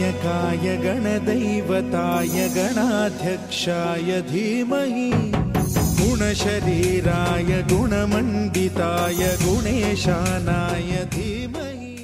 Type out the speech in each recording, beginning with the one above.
गणनायकाय गणदैवताय गणाध्यक्षाय धीमहि गुणशरीराय गुणमण्डिताय गुणेशानाय धीमहि।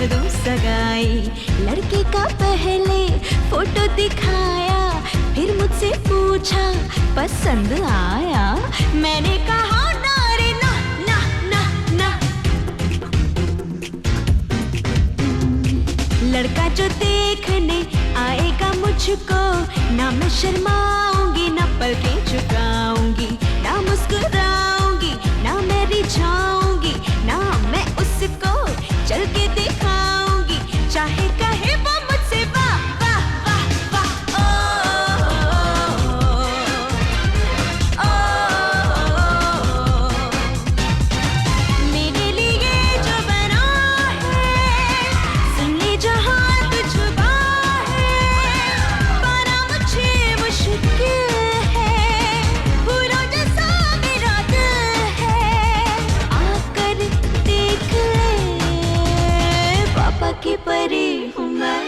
कर दूं सगाई। लड़के का पहले फोटो दिखाया, फिर मुझसे पूछा पसंद आया। मैंने कहा ना रे ना ना ना ना। लड़का जो देखने आएगा मुझको, ना मैं शर्माऊंगी ना पलकें झुकाऊंगी, ना मुस्कुराऊंगी ना मैं रिझाऊंगी, ना मैं उसको चल के दिखाऊंगी, चाहे कहे वो मुझसे वाह वाह वाह वाह। ओ मेरे लिए जो बना है, सुन ले जहां तू छुपा है, पाना मुझे मुश्किल है, पूरा जैसा मेरा दिल है। आकर देख ले, पापा की परी हूँ मैं।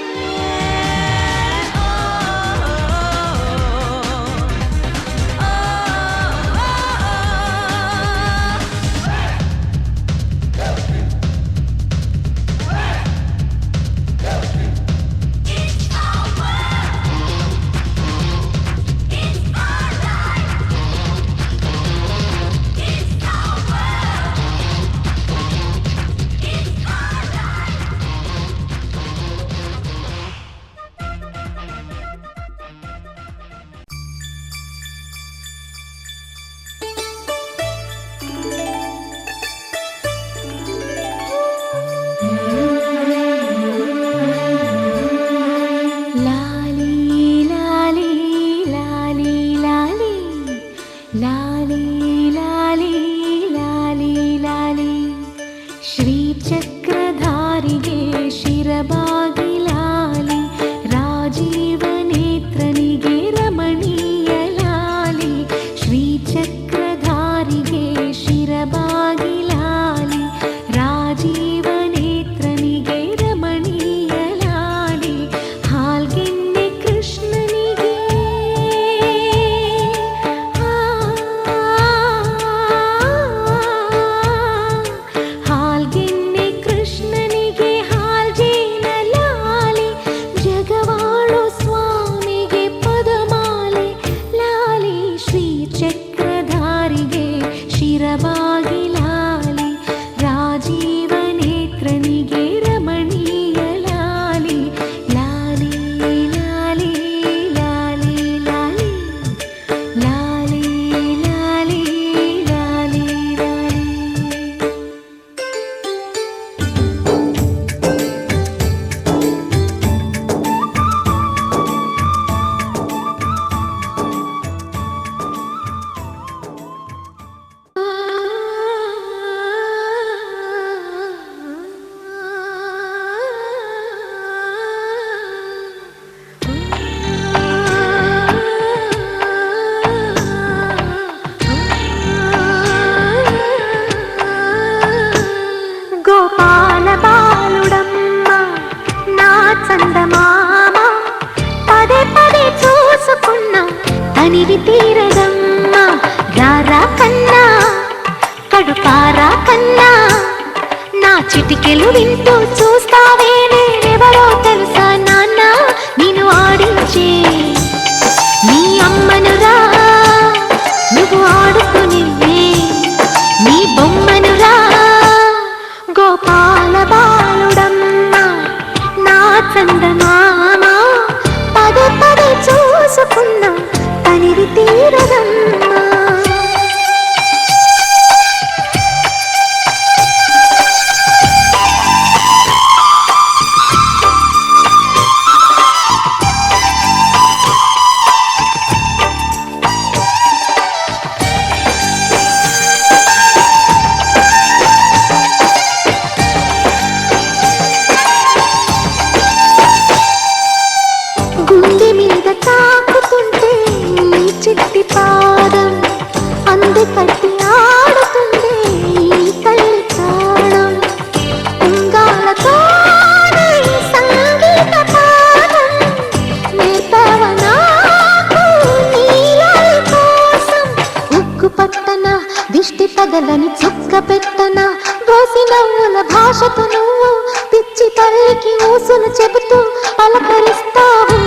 తనివి తీరదమ్మ రారా కన్నా కడుపారా కన్నా నా చిటికెలు వింటూ చూస్తావే నేనెవరో తెలుసా నాన్న నిన్ను ఆడించే నీ అమ్మనురా నువ్వు ఆడుకునివే నీ బొమ్మనురా గోపాల బాలుడమ్మ నా చందమామ పదే పదే చూసుకున్నా తనివి తీరదమ్మ గుండె మీద తాకుతుంటే నీ చిట్టి పాదం అందుకట్టి ఆడుతుండే ఈ తల్లి ప్రాణం ఉంగాలతోనే సంగీత పాఠం నేర్పవ నాకు నీలాలి కోసం ఉక్కు పట్టన దిష్టి పగలని చుక్క పెట్టన దోసి నవ్వుల భాషతో నువ్వు పిచ్చి పెదవికి ఊసులు చెబుతూ పలకరిస్తావు.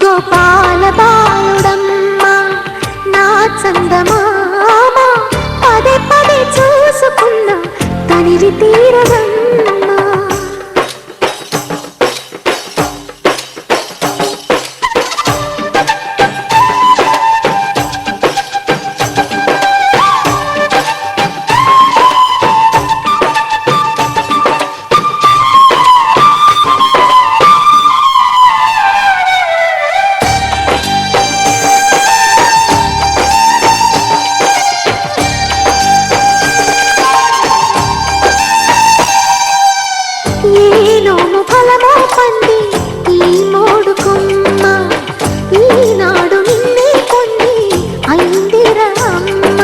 గోపాల బాలుడమ్మ నా చందమామ పదే పదే చూసుకున్నా తనివి తీరదమ్మా. ఏనోము ఫలమో పండి ఈ మోడు కొమ్మ ఈనాడు నిన్నే కొన్ని అయిందిరా అమ్మ.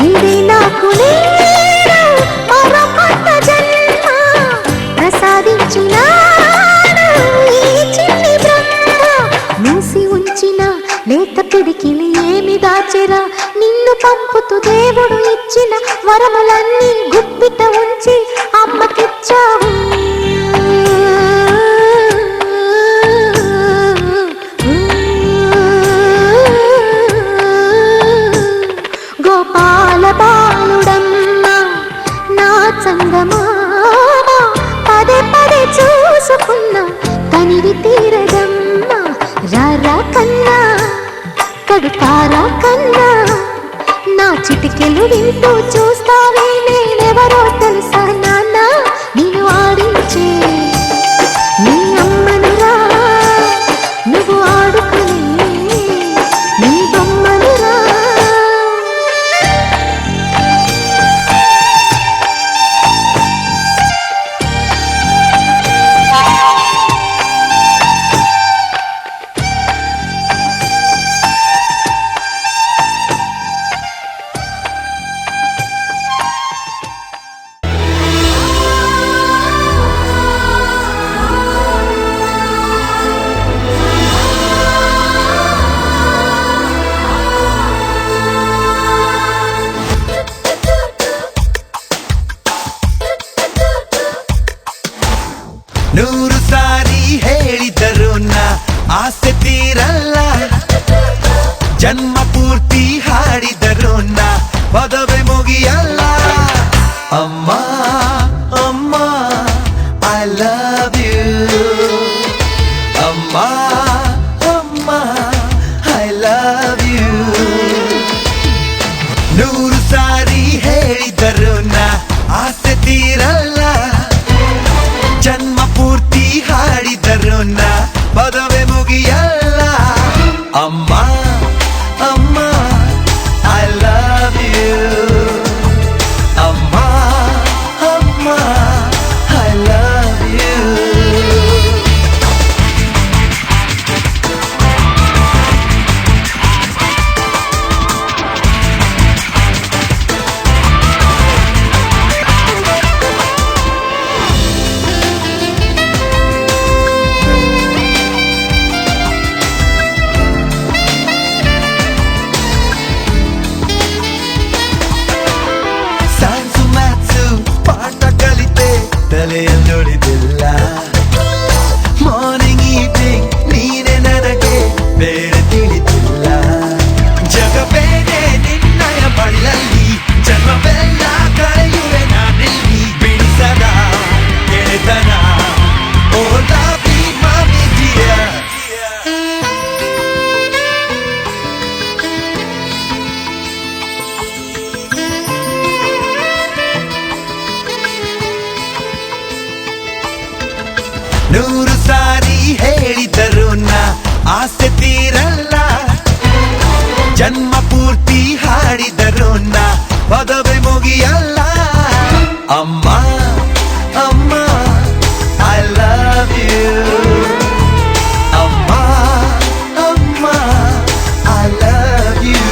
ఇది నాకు నేను మరో కొత్త జన్మ ప్రసాదించినాడు ఈ చిన్ని బ్రహ్మ. మూసి ఉంచిన లేత పిడికిలి ఏమి దాచెరా, నిన్ను పంపుతూ దేవుడు ఇచ్చిన వరములన్నీ గుప్పిట ఉంచి అమ్మకిచ్చావు. గోపాల బాలుడమ్మ నా చందమామ పదే పదే చూసుకున్నా తనివి తీరదమ్మా. రారా కన్నా కడుపారా కన్నా నా చిటికెలు వింటూ చూస్తావే నేనెవరో తెలుసా నాన్న. నేను ఆడించే నీ అమ్మనురా, నువ్వు ఆడుకునే నీ బొమ్మనురా. ನೂರು ಸಾರಿ ಹೇಳಿದರು ನಾ ಆಸೆ ತೀರಲ್ಲ, ಜನ್ಮ ಪೂರ್ತಿ ಹಾಡಿದರು ನಾ ಪದವೇ ಮುಗಿಯಲ್ಲ. ಅಮ್ಮ ಅಮ್ಮ ಐ ಲವ್ ಯು, ಅಮ್ಮ ಅಮ್ಮ ಐ ಲವ್ ಯು. ನೂರು ಸಾರಿ ಹೇಳಿದರು ನಾ ಆಸೆ ತೀರಲ್ಲ, ಜನ್ಮ ಪೂರ್ತಿ ಹಾಡಿದರು ನಾ ಪದವೇ ಮುಗಿಯಲ್ಲ. ಅಮ್ಮ ಅಮ್ಮ ಐ ಲವ್ ಯು, ಅಮ್ಮ ಅಮ್ಮ I love you. Science maths ಪಾಠ ಕಲಿತೆ ತಲೆಯಲ್ಲೊಳಿದಿಲ್ಲ, ಮಾರ್ನಿಂಗ್ ಈವ್ನಿಂಗ್ ನೀನೆ ನನಗೆ ಬೇರೆ ತಿಳಿದಿಲ್ಲ. ಜಗಬೇನೆ ನಿನ್ನಯ ಬಳ್ಳಲ್ಲಿ ಜನ್ಮವೆಲ್ಲ ಕಳೆಯುವೆ ನಾನಿಲ್ಲಿ, ಬಿಡಿಸದ ಗೆಳೆತನ ಓ ಲವ್ ಯು ಮಮ್ಮಿ ಡಿಯರ್. ನೂರು ಸಾರಿ ಹೇಳಿದರು ನಾ ಆಸೆ ತೀರಲ್ಲ, ಜನ್ಮ ಪೂರ್ತಿ ಹಾಡಿದರು ನಾ ಪದವೇ ಮುಗಿಯಲ್ಲ. ಅಮ್ಮ ಅಮ್ಮ ಐ ಲವ್ ಯು, ಅಮ್ಮ ಅಮ್ಮ ಐ ಲವ್ ಯು.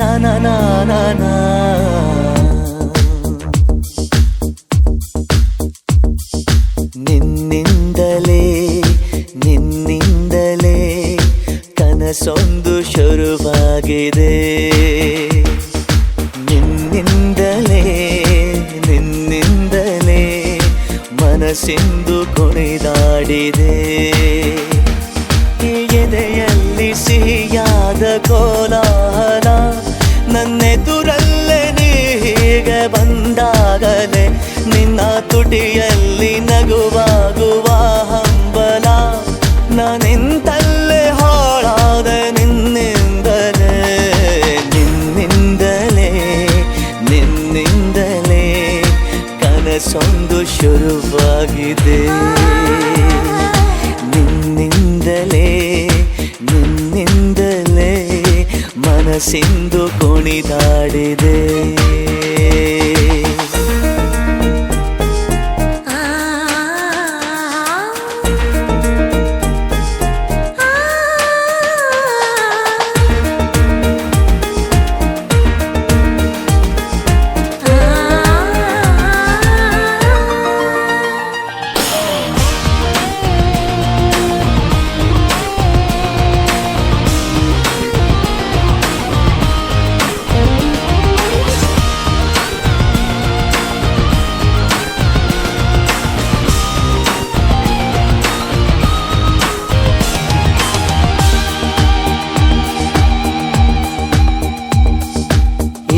ನಾ ನಾ ನಾ ನಾ ನಾ. ನಿನ್ನಿಂದಲೇ ನಿನ್ನಿಂದಲೇ ಕನಸೊಂದು ಶುರುವಾಗಿದೆ. ನಿನ್ನಿಂದಲೇ ನಿನ್ನಿಂದಲೇ ಮನಸ್ಸಿಂದು ಕುಣಿದಾಡಿದೆ. ಎದೆಯಲ್ಲಿ ಸಿಹಿಯಾದ ಕೋಲಾಹಲ ನನ್ನೆದುರಲ್ಲೇ ನೀ ಹೀಗೆ ಬಂದಾಗಲೇ ನಿನ್ನ ತುಟಿಯಲ್ಲಿ ನಗುವಾಗುವ ಹಂಬಲ ನಾನಿಂತಲ್ಲೇ ಹಾಳಾದ ನಿನ್ನಿಂದಲೇ. ನಿನ್ನಿಂದಲೇ ನಿನ್ನಿಂದಲೇ ಕನಸೊಂದು ಶುರುವಾಗಿದೆ. ನಿನ್ನಿಂದಲೇ ನಿನ್ನಿಂದಲೇ ಮನಸ್ಸಿಂದು ಕುಣಿದಾಡಿದೆ.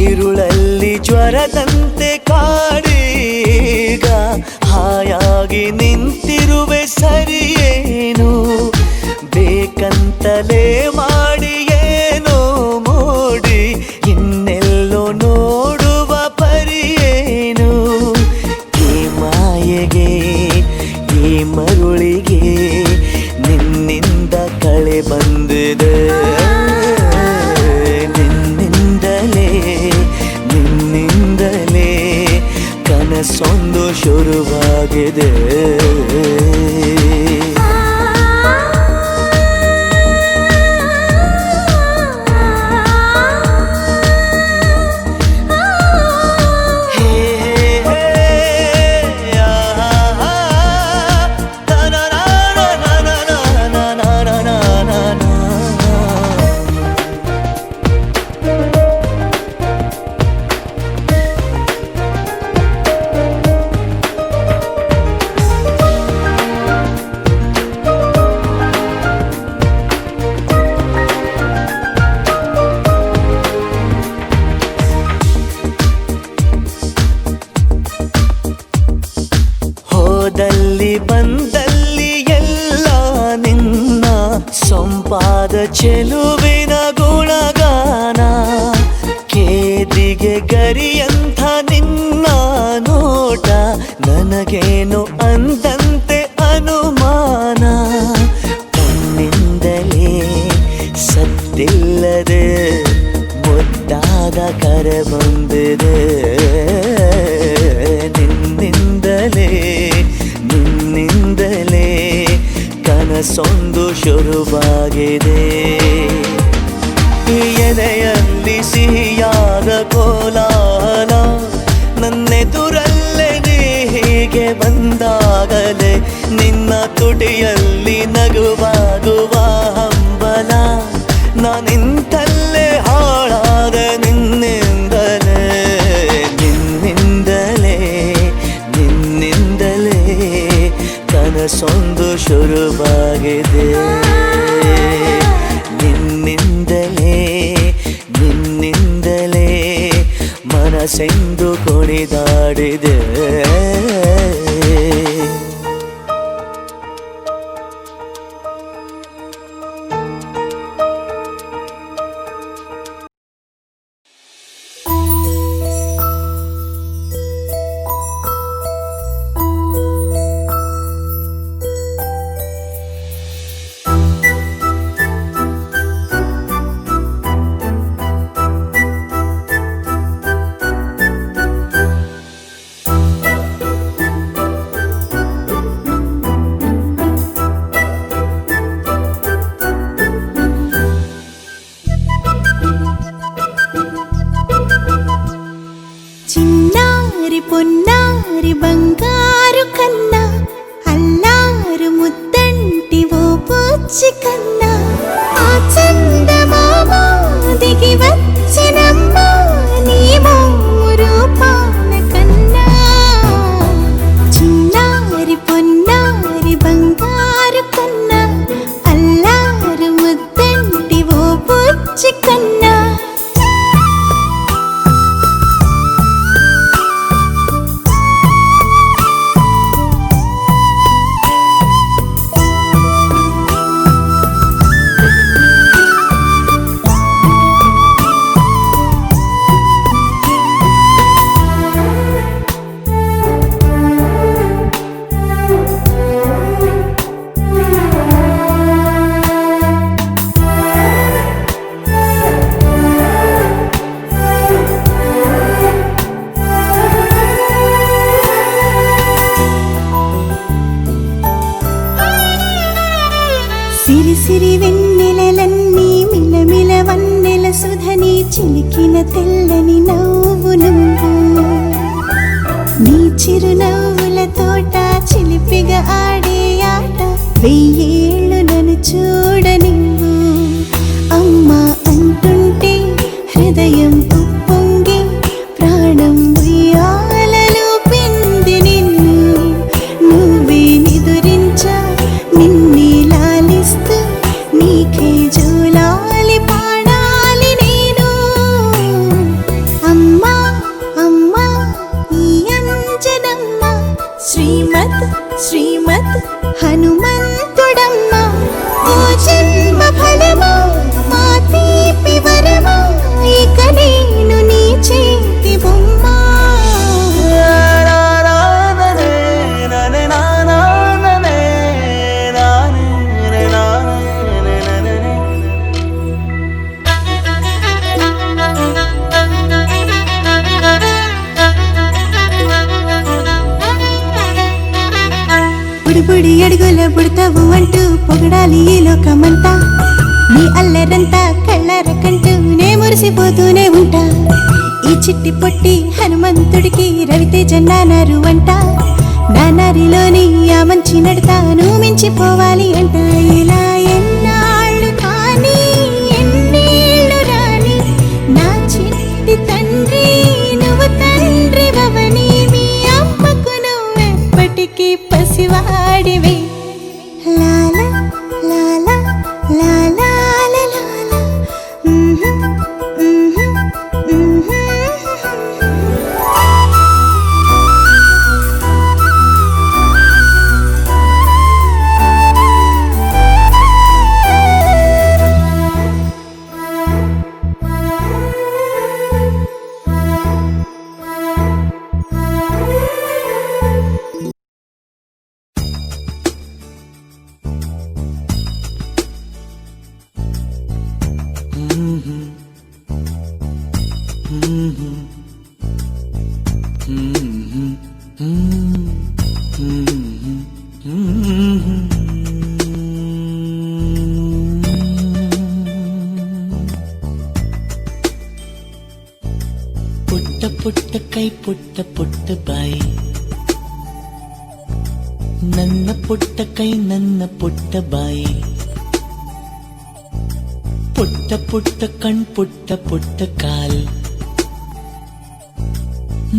ഇരുളಲ್ಲಿ ಜ್ವರದಂತೆ ಕಾಡೀಗ ಹಾಯಾಗಿ ನಿಂತಿರುವೆ ಸರಿಯೇನು. ಬೇಕಂತಲೇ ಮಾಡಿ ಏನೋ ಮೋಡಿ ಇನ್ನೆಲ್ಲೋ ನೋಡುವ ಪರಿಯೇನು. ಈ ಮಾಯೆಗೆ ಈ ಮರುಳಿಗೆ ನಿನ್ನಿಂದ ಕಳೆ ಬಂದಿದೆ. ನಿನ್ನಿಂದಲೇ ನಿನ್ನಿಂದಲೇ ಕನಸೊಂದು ಶುರುವಾಗಿದೆ. ಹೋದಲ್ಲಿ ಬಂದಲ್ಲಿ ಎಲ್ಲ ನಿನ್ನ ಸೊಂಪಾದ ಚೆಲುವಿನ ಗುಣಗಾನ. ಕೇದಿಗೆ ಗರಿಯಂಥ ನಿನ್ನ ನೋಟ ನನಗೇನು ಅಂದಂತೆ ಅನುಮಾನ. ಕಣ್ಣಿಂದಲೇ ಸತ್ತಿಲ್ಲದೆ ಮುದ್ದಾದ ಕರೆ ಬಂದಿದೆ. ನಿನ್ನಿಂದಲೇ ನಿನ್ನಿಂದಲೇ ಕನಸೊಂದು ಶುರುವಾಗಿದೆ. ಎದೆಯಲ್ಲಿ ಸಿಹಿಯಾದ ಕೋಲಾಹಲ ನನ್ನೆದುರಲ್ಲೇ ನೀ ಹೀಗೆ ಬಂದಾಗಲೇ ನಿನ್ನ ತುಟಿಯಲ್ಲಿ ನಗುವಾಗುವ ಹಂಬಲ ನಾನಿಂತಲ್ಲೇ ಹಾಳಾದ ನಿನ್ನಿಂದಲೇ. ನಿನ್ನಿಂದಲೇ ನಿನ್ನಿಂದಲೇ ಕನಸೊಂದು ಶುರುವಾಗಿದೆ. ನಿನ್ನಿಂದಲೇ ನಿನ್ನಿಂದಲೇ ಮನಸ್ಸೆಂದು ಕುಣಿದಾಡಿದೆ. సిరి సిరి వెన్నెలలన్నీ మిలమిల వన్నెల సుధని చిలికిన తెల్లని నవ్వు నువ్వు నీ చిరునవ్వుల తోట చిలిపిగా ఆడే ఆట వెయ్యేళ్ళు నన్ను చూడనివ్వు అమ్మా అంటుంటే హృదయం ఉప్పొంగి ప్రాణం ఉయ్యాలలో పిండి నిన్ను నువ్వే నిదురించా నిన్నే లాలిస్తూ నీకే జోలాలి పాడాలి నేను అమ్మా అమ్మా ఈ అంజనమ్మ శ్రీమత్ శ్రీమత్ హనుమంతుడమ్మ ఓ జన్మ ఫలమా మా తీపి వరమా ఇక నేను నీ చేతి బొమ్మ బుడి అడుగుల బుడతావు అంటూ పొగడాలి ఈ లోకమంతా నీ అల్లరంతా కళ్ళరకంటూ నే మురిసిపోతూనే ఉంటా ఈ చిట్టి పొట్టి హనుమంతుడికి రవితేజ నానారు అంట నానారిలోని ఆ మంచి నడతాను మించిపోవాలి అంట ఇలా ఎన్నాళ్ళు కానీ ఎన్నేళ్ళు రాని నా చిట్టి తండ్రి నువ్వు తండ్రి భవని మీ అమ్మకు నువ్వెప్పటికీ పసివాడివి లాల లాల లాల లాల ಪುಟ್ಟ ಪುಟ್ಟ ಕೈ ಪುಟ್ಟ ಪುಟ್ಟ ಬಾಯಿ ನನ್ನ ಪುಟ್ಟ ಕೈ ನನ್ನ ಪುಟ್ಟ ಬಾಯಿ ಪುಟ್ಟ ಪುಟ್ಟ ಕಣ್ ಪುಟ್ಟ ಪುಟ್ಟ ಕಾಲ್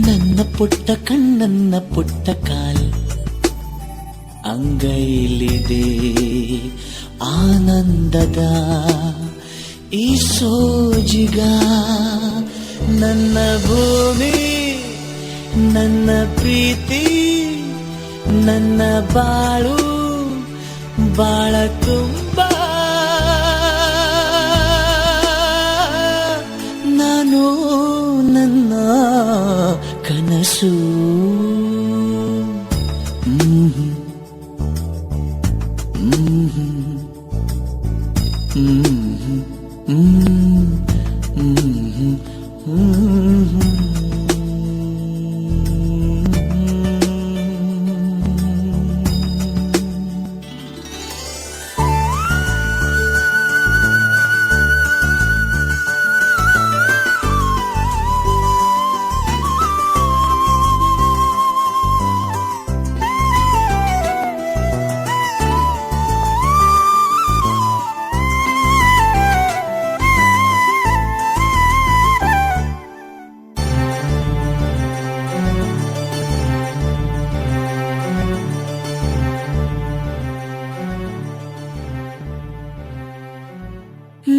ನನ್ನ ಪುಟ್ಟ ಕಣ್ ನನ್ನ ಪುಟ್ಟ ಕಾಲ್ ಅಂಗೈಲಿದೆ ಆನಂದದ ಈ ಸೋಜಿಗ ನನ್ನ ಭೂಮಿ ನನ್ನ ಪ್ರೀತಿ ನನ್ನ ಬಾಳು ಬಾಳ ತುಂಬ ನಾನು ನನ್ನ ಕನಸು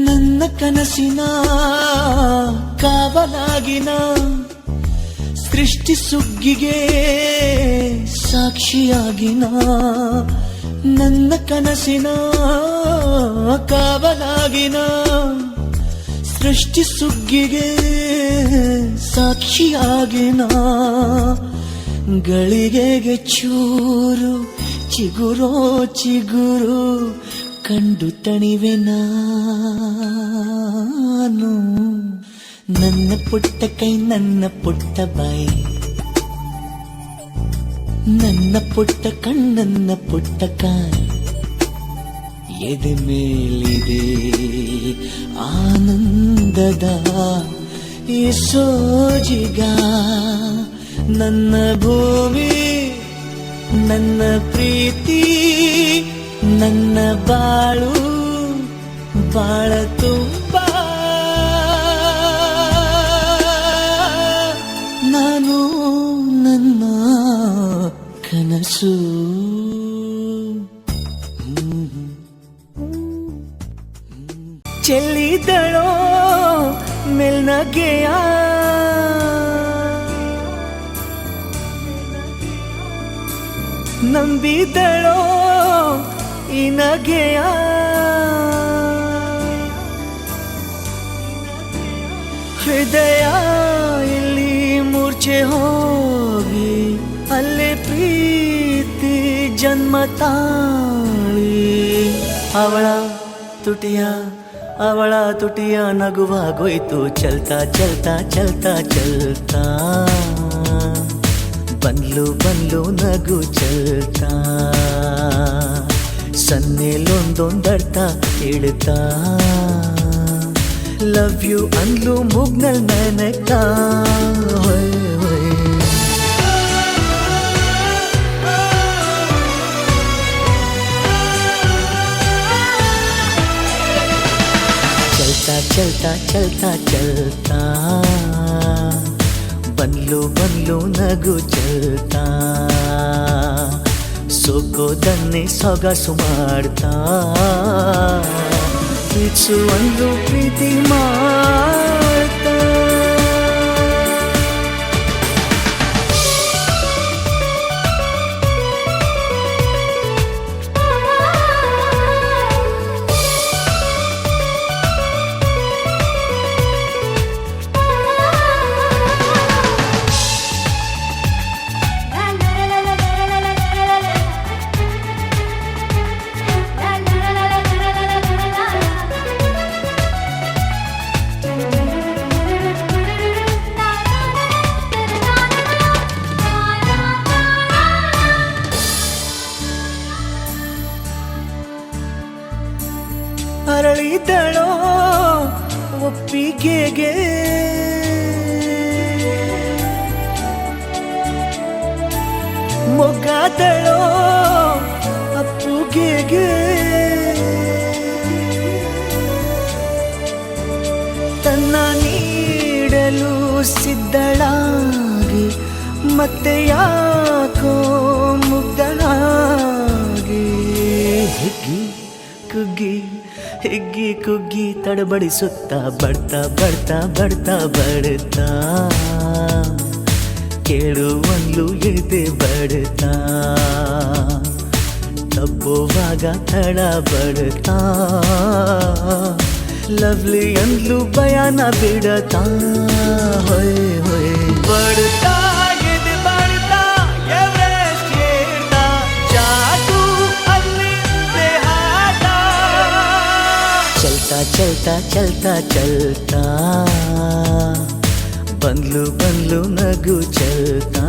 ನನ್ನ ಕನಸಿನ ಕಾವಲಾಗಿನ ಸೃಷ್ಟಿ ಸುಗ್ಗಿಗೆ ಸಾಕ್ಷಿಯಾಗಿನ ನನ್ನ ಕನಸಿನ ಕಾವಲಾಗಿನ ಸೃಷ್ಟಿ ಸುಗ್ಗಿಗೆ ಸಾಕ್ಷಿಯಾಗಿನ ಗಳಿಗೆಗೆ ಚೂರು ಚಿಗುರೋ ಚಿಗುರು ಕಂಡು ತಣಿವೆ ನಾನು ನನ್ನ ಪುಟ್ಟ ಕೈ ನನ್ನ ಪುಟ್ಟ ಬಾಯಿ ನನ್ನ ಪುಟ್ಟ ಕಣ್ಣನ್ನ ಪುಟ್ಟ ಕಾಲ್ ಎದೆ ಮೇಲಿದೆ ಆನಂದದ ಈ ಸೋಜಿಗ ನನ್ನ ಭೂಮಿ ನನ್ನ ಪ್ರೀತಿ ನನ್ನ ಬಾಳು ಬಾಳ ತುಂಬ ನಾನು ನನ್ನ ಕನಸು ಚೆಲ್ಲಿದಳೋ ಮೆಲ್ನಗೆಯ ನಂಬಿದಳೋ ಈ ನಗೆಯ ಹೃದಯ ಇಲ್ಲಿ ಮೂರ್ಛೆ ಹೋಗಿ ಅಲ್ಲೇ ಪ್ರೀತಿ ಜನ್ಮ ತಾಳಿ ಅವಳ ತುಟಿಯ ನಗುವಾಗೋಯ್ತು ಚಲ್ತಾ ಚಲ್ತಾ ಚಲ್ತಾ ಚಲ್ತಾ ಬಂದ್ಲು ನಗು ಚಲ್ತಾ ಸನ್ನೆಲೊಂದೊಂದರ್ಥ ಹೇಳ್ತಾ ಲವ್ ಯು ಅಂದ್ಲು ಮುಗ್ನಲ್ ನನಗ್ತಾ ಹೊಯ್ ಹೊಯ್ ಚಲ್ತಾ ಚಲ್ತಾ ಚಲ್ತಾ ಚಲ್ತಾ ಬಂದ್ಲು ನಗು ಚಲ್ತಾ ಸೋಕೋದನ್ನೇ ಸೊಗಸು ಮಾಡ್ತಾ ಪ್ರೀತಿಸು ಅಂದ್ಲು ಪ್ರೀತಿ ಮಾಡ್ತಾ ಅರಳಿದಳೋ ಒಪ್ಪಿಗೆಗೆ ಮೊಗ್ಗಾದಳೋ ಅಪ್ಪುಗೆಗೆ ತನ್ನ ನೀಡಲು ಸಿದ್ಧಳಾಗಿ ಮತ್ತೆ ಯಾಕೋ ಮುಗ್ಧಳಾಗಿ ಹಿಗ್ಗಿ ಕುಗ್ಗಿ ತಡಬಡಿಸುತ್ತಾ ಬಡ್ತಾ ಕೇಳುವನ್ಲು ಎದೆ ಬಡ್ತಾ ತಪ್ಪುವಾಗ ತಡ ಬಡ್ತಾ ಲವ್ಲಿ ಅಂದ್ಲು ಭಯಾನ ಬಿಡತಾ ಹೊಯ್ ಹೊಯ್ ಬಡ್ತಾ ಚಲ್ತಾ ಚಲ್ತಾ ಚಲ್ತಾ ಬಂದ್ಲು ನಗು ಚಲ್ತಾ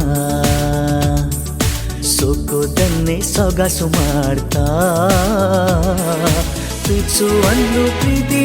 ಸೋಕೋದನ್ನೇ ಸೊಗಸು ಮಾಡ್ತಾ ಪ್ರೀತಿಸು ಅಂದ್ಲು ಪ್ರೀತಿ